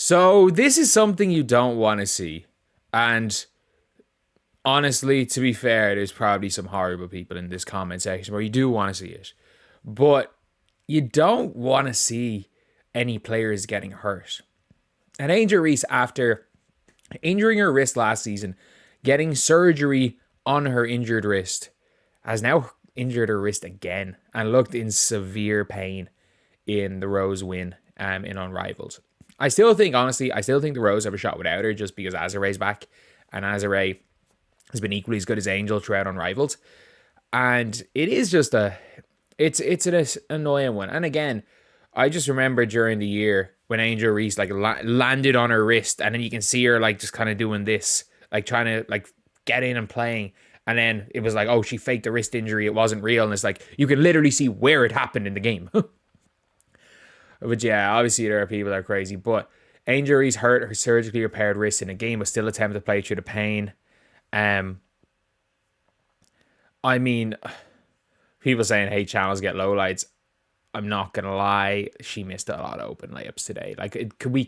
So this is something you don't want to see. And honestly, to be fair, there's probably some horrible people in this comment section where you do want to see it. But you don't want to see any players getting hurt. And Angel Reese, after injuring her wrist last season, getting surgery on her injured wrist, has now injured her wrist again and looked in severe pain in the Rose win in Unrivaled. I still think the Rose have a shot without her just because Azare's back, and Azare has been equally as good as Angel throughout Unrivaled. And it is just it's an annoying one. And again, I just remember during the year when Angel Reese landed on her wrist, and then you can see her just kind of doing this, trying to get in and playing. And then it was oh, she faked a wrist injury. It wasn't real. And it's you can literally see where it happened in the game. But yeah, obviously there are people that are crazy. But Angel Reese hurt her surgically repaired wrist in a game, but still attempted to play through the pain. I mean, people saying, hey, channels get lowlights. I'm not going to lie. She missed a lot of open layups today. Can we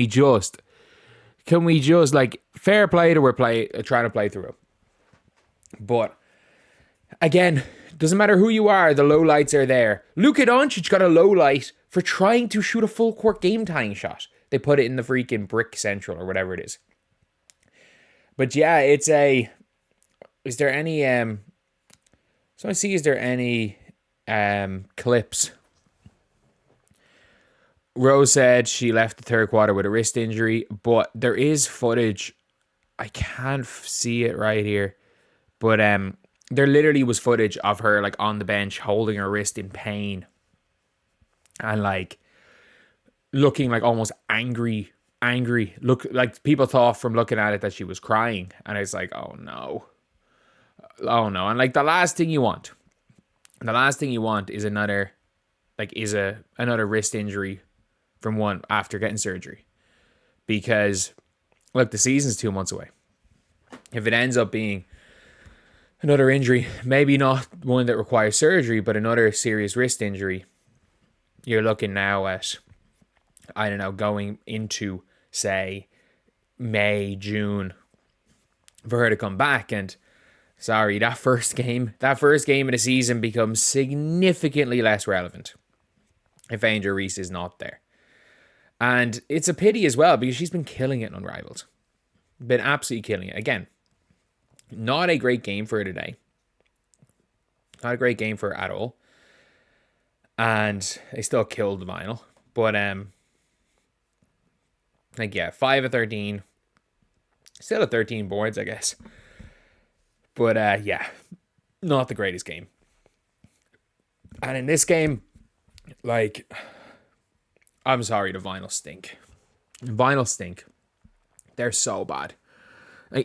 just, fair play to her trying to play through. But again, doesn't matter who you are, the low lights are there. Luka Doncic got a low light for trying to shoot a full court game tying shot. They put it in the freaking brick central or whatever it is. But yeah, is there any so I see, is there any clips? Rose said she left the third quarter with a wrist injury, but there is footage. I can't see it right here. But there literally was footage of her on the bench holding her wrist in pain and looking almost angry. Look, people thought from looking at it that she was crying, and it's oh no. And the last thing you want is another another wrist injury from one after getting surgery, because the season's 2 months away. If it ends up being another injury, maybe not one that requires surgery, but another serious wrist injury, you're looking now at, I don't know, going into, say, May, June, for her to come back. And sorry, that first game of the season becomes significantly less relevant if Angel Reese is not there. And it's a pity as well, because she's been killing it in Unrivaled. Been absolutely killing it. Again, not a great game for her today. Not a great game for her at all. And they still killed the vinyl. But, 5 of 13. Still at 13 boards, I guess. But, not the greatest game. And in this game, I'm sorry, the vinyl stink. They're so bad.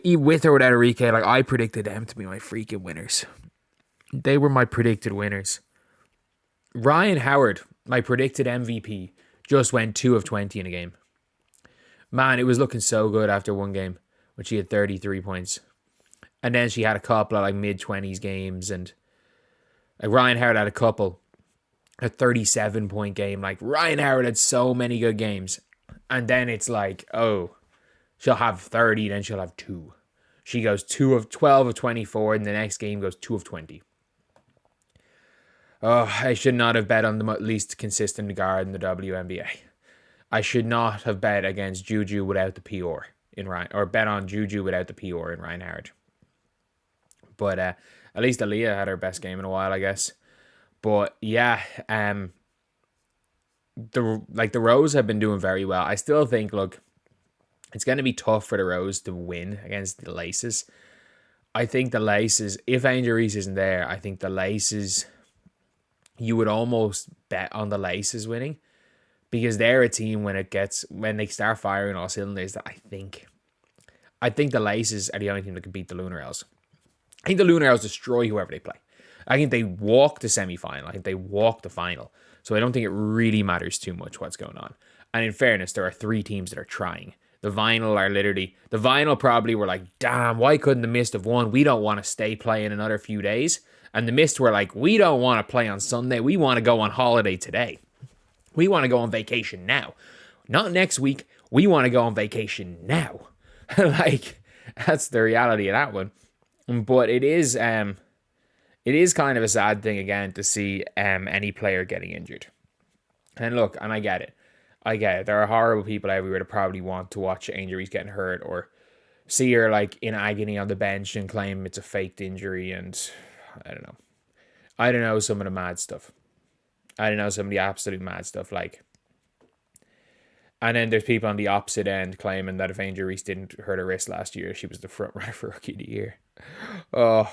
With or without Enrique, I predicted them to be my freaking winners. They were my predicted winners. Ryan Howard, my predicted MVP, just went 2 of 20 in a game. Man, it was looking so good after one game when she had 33 points. And then she had a couple of mid-20s games, and Ryan Howard had a 37-point game. Ryan Howard had so many good games. And then it's she'll have 30, then she'll have 2. She goes 2 of 12 of 24, and the next game goes 2 of 20. Oh, I should not have bet on the least consistent guard in the WNBA. I should not have bet against Juju without the PR in Ryan, or bet on Juju without the PR in Ryan Howard. But at least Aaliyah had her best game in a while, I guess. But yeah, the Rose have been doing very well. I still think, it's going to be tough for the Rose to win against the Laces. I think the Laces, if Angel Reese isn't there, I think the Laces, you would almost bet on the Laces winning, because they're a team when they start firing all cylinders, that I think the Laces are the only team that can beat the Lunar Elves. I think the Lunar Elves destroy whoever they play. I think they walk the semi-final. I think they walk the final. So I don't think it really matters too much what's going on. And in fairness, there are 3 teams that are trying. The Vinyl probably were damn, why couldn't the Mist have won? We don't want to stay playing another few days. And the Mist were we don't want to play on Sunday. We want to go on holiday today. We want to go on vacation now. Not next week. We want to go on vacation now. Like, that's the reality of that one. But it is kind of a sad thing again to see any player getting injured. And look, and I get it. I get it. There are horrible people everywhere that probably want to watch Angel Reese getting hurt or see her like in agony on the bench and claim it's a faked injury. And I don't know. I don't know some of the mad stuff. I don't know some of the absolute mad stuff. Like, and then there's people on the opposite end claiming that if Angel Reese didn't hurt her wrist last year, she was the front runner for Rookie of the Year. Oh,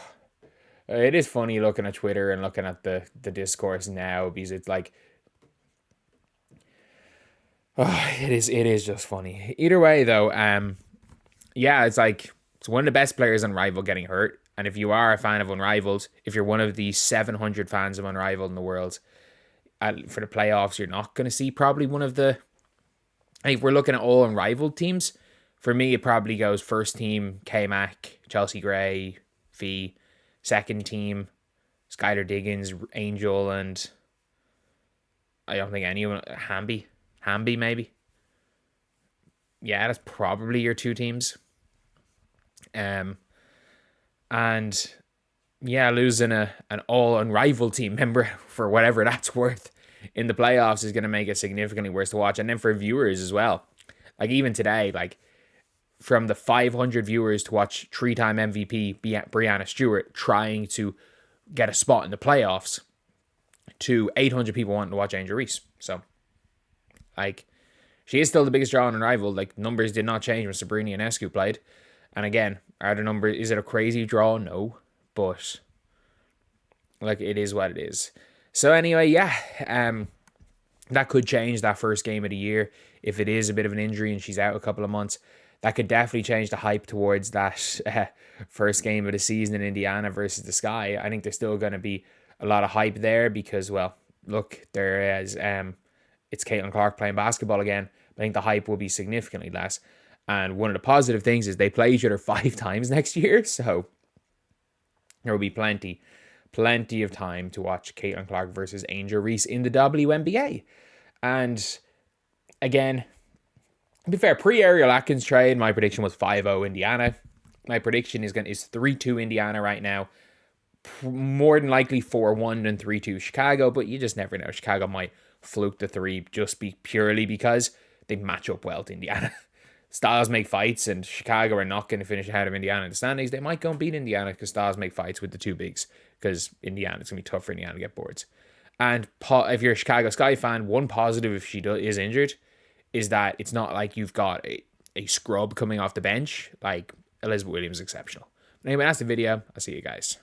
it is funny looking at Twitter and looking at the discourse now because it's like, oh, it is just funny. Either way though, yeah, it's like it's one of the best players on Unrivaled getting hurt. And if you are a fan of Unrivaled, if you're one of the 700 fans of Unrivaled in the world, for the playoffs, you're not going to see probably one of the. If we're looking at all Unrivaled teams, for me, it probably goes first team, K-Mac, Chelsea Gray, Fee. Second team, Skylar Diggins, Angel, and I don't think anyone. Hamby maybe. Yeah, that's probably your two teams. And yeah, losing an all Unrivaled team member for whatever that's worth in the playoffs is going to make it significantly worse to watch. And then for viewers as well. Like even today, like from the 500 viewers to watch 3-time MVP Breanna Steward trying to get a spot in the playoffs to 800 people wanting to watch Angel Reese. So, like, she is still the biggest draw in Unrivaled. Like, numbers did not change when Sabrina and Escu played. And again, are the numbers, is it a crazy draw? No. But, like, it is what it is. So anyway, yeah, that could change that first game of the year. If it is a bit of an injury and she's out a couple of months, that could definitely change the hype towards that first game of the season in Indiana versus the Sky. I think there's still going to be a lot of hype there because, well, look, there is it's Caitlin Clark playing basketball again. I think the hype will be significantly less. And one of the positive things is they play each other 5 times next year, so there will be plenty of time to watch Caitlin Clark versus Angel Reese in the WNBA. And again, to be fair, pre-Ariel Atkins trade, my prediction was 5-0 Indiana. My prediction is 3-2 Indiana right now. More than likely 4-1 than 3-2 Chicago, but you just never know. Chicago might fluke the 3 just purely because they match up well to Indiana. Styles make fights, and Chicago are not going to finish ahead of Indiana in the standings. They might go and beat Indiana because Styles make fights with the 2 bigs because Indiana, it's going to be tough for Indiana to get boards. And if you're a Chicago Sky fan, one positive if she is injured is that it's not like you've got a scrub coming off the bench. Like, Elizabeth Williams is exceptional. Anyway, that's the video. I'll see you guys.